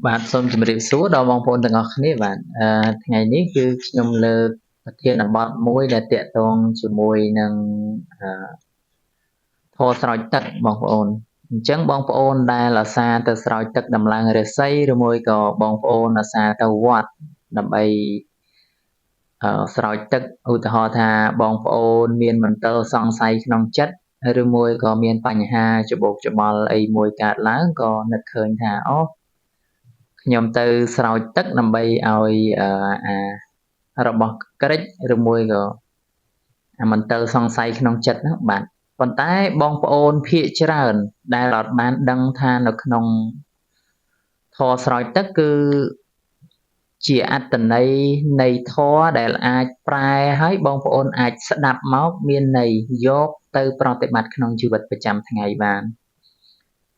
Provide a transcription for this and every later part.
បាទសូមជម្រាបសួរដល់បងប្អូនទាំងអស់គ្នាបាទថ្ងៃនេះគឺខ្ញុំលើកប្រធានបទមួយដែលទាក់ទងជាមួយនឹងធម៌ស្រោចទឹកបងប្អូនអញ្ចឹងបងប្អូនដែលអាសាទៅស្រោចទឹកដំឡើងរាសីឬមួយក៏បងប្អូនអាសាទៅវត្តដើម្បីស្រោចទឹកឧទាហរណ៍ថាបងប្អូនមានមន្ទិលសង្ស័យក្នុងចិត្តឬមួយក៏មានបញ្ហាច្បូកច្បល់អីមួយកើតឡើងក៏នឹកឃើញថាអូខ្ញុំទៅស្រោចទឹកដើម្បីឲ្យរបស់ក្រិចឬមួយក៏មន្ទិលសង្ស័យក្នុងចិត្តហ្នឹងបាទប៉ុន្តែបងប្អូនភាគច្រើនដែលអត់បានដឹងថានៅក្នុងធម៌ស្រោចទឹកគឺជាអត្តន័យនៃធម៌ដែលអាចប្រែឲ្យបងប្អូនអាចស្ដាប់មកមានន័យយកទៅប្រតិបត្តិក្នុងជីវិតប្រចាំថ្ងៃបាន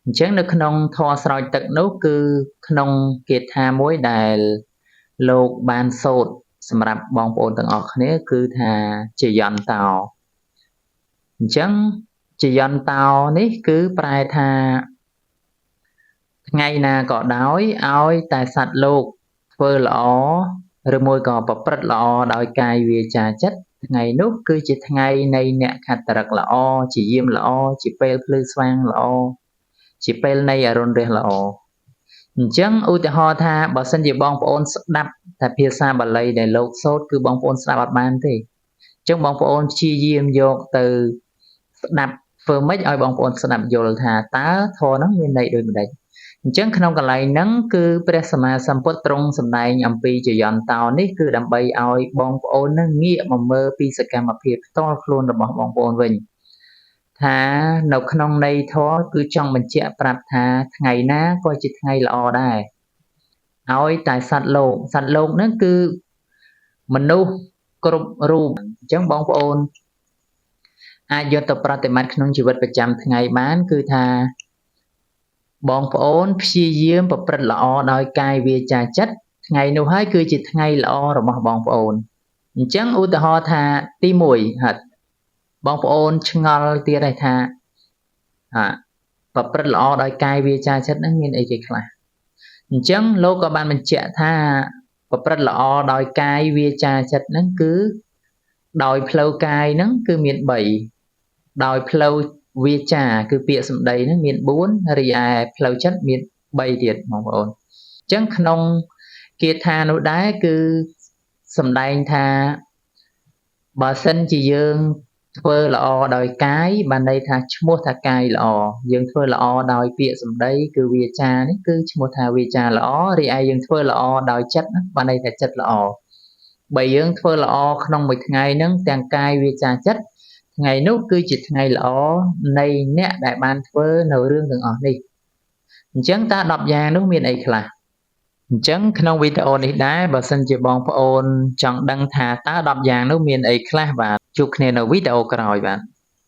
អញ្ចឹងនៅក្នុងធម៌ស្រោចទឹកនោះគឺក្នុងគាថាមួយដែលលោកបានសូត្រសម្រាប់បងប្អូនទាំងអស់គ្នាគឺថាចយន្តោអញ្ចឹងចយន្តោនេះគឺប្រែថាថ្ងៃណាក៏ដោយឲ្យតែសត្វលោកធ្វើល្អឬមួយក៏ប្រព្រឹត្តល្អដោយកាយវាចាចិត្តថ្ងៃនោះគឺជាថ្ងៃនៃអ្នកខត្តរឹកល្អជាយាមល្អជាពេលភ្លឺស្វាងល្អជាពេលនៃអរុណរះល្អអញ្ចឹងឧទាហរណ៍ថាបើសិនជាបងប្អូនស្ដាប់តែភាសាបាលីដែលលោកសូត្រគឺបងប្អូនស្ដាប់អត់បានទេអញ្ចឹងបងប្អូនព្យាយាមយកទៅស្ដាប់ធ្វើម៉េចឲ្យបងប្អូនស្ដាប់យល់ថាតើធម៌ហ្នឹងមានន័យដូចម្ដេចអញ្ចឹងក្នុងកន្លែងហ្នឹងគឺព្រះសម្មាសម្ពុទ្ធទ្រង់សម្ដែងអំពីចយន្តោនេះគឺដើម្បីឲ្យបងប្អូនហ្នឹងងាកមកមើលពីសកម្មភាពផ្ទាល់ខ្លួនរបស់បងប្អូនវិញថានៅក្នុងន័យធម៌គឺចង់បញ្ជាក់ប្រាប់ថាថ្ងៃណាក៏ជាថ្ងៃល្អដែរឲ្យតែសត្វលោកហ្នឹងគឺមនុស្សគ្រប់រូបអញ្ចឹងបងប្អូនអាចយកទៅប្រតិបត្តិក្នុងជីវិតប្រចាំថ្ងៃបានគឺថាបងប្អូនព្យាយាមប្រព្រឹត្តល្អដោយកាយវាចាចិត្តថ្ងៃនោះហើយគឺជាថ្ងៃល្អរបស់បងប្អូនអញ្ចឹងឧទាហរណ៍ថាទី1ហិតបងប្អូនឆ្ងល់ទៀតហើយថាប្រព្រឹត្តល្អដោយកាយវាចាចិត្តហ្នឹងមានអីគេខ្លះអញ្ចឹងលោកក៏បានបញ្ជាក់ថាប្រព្រឹត្តល្អដោយកាយវាចាចិត្តហ្នឹងគឺដោយផ្លូវកាយហ្នឹងគឺមាន3ដោយផ្លូវវាចាគឺពាក្យសម្ដីហ្នឹងមាន4រីឯផ្លូវចិត្តមាន3ទៀតបងប្អូនអញ្ចឹងក្នុងគាថានោះដែរគឺសម្ដែងថាបើសិនជាយើងធ្វើល្អដោយកាយបានន័យថាឈ្មោះថាកាយល្អយើងធ្វើល្អដោយពាក្យសម្ដីគឺវាចានេះគឺឈ្មោះថាវាចាល្អរីឯយើងធ្វើល្អដោយចិត្តបានន័យថាចិត្តល្អបើយើងធ្វើល្អក្នុងមួយថ្ងៃហ្នឹងទាំងកាយវាចាចិត្តថ្ងៃនោះគឺជាថ្ងៃល្អនៃអ្នកដែលបានធ្វើនៅរឿងទាំងអស់នេះអញ្ចឹងតើ10យ៉ាងនោះមានអីខ្លះអញ្ចឹងក្នុងវីដេអូនេះដែរបើសិនជាបងប្អូនចង់ដឹងថាតើ10យ៉ាងនោះមានអីខ្លះបាទជួបគ្នានៅវីដេអូក្រោយបាទ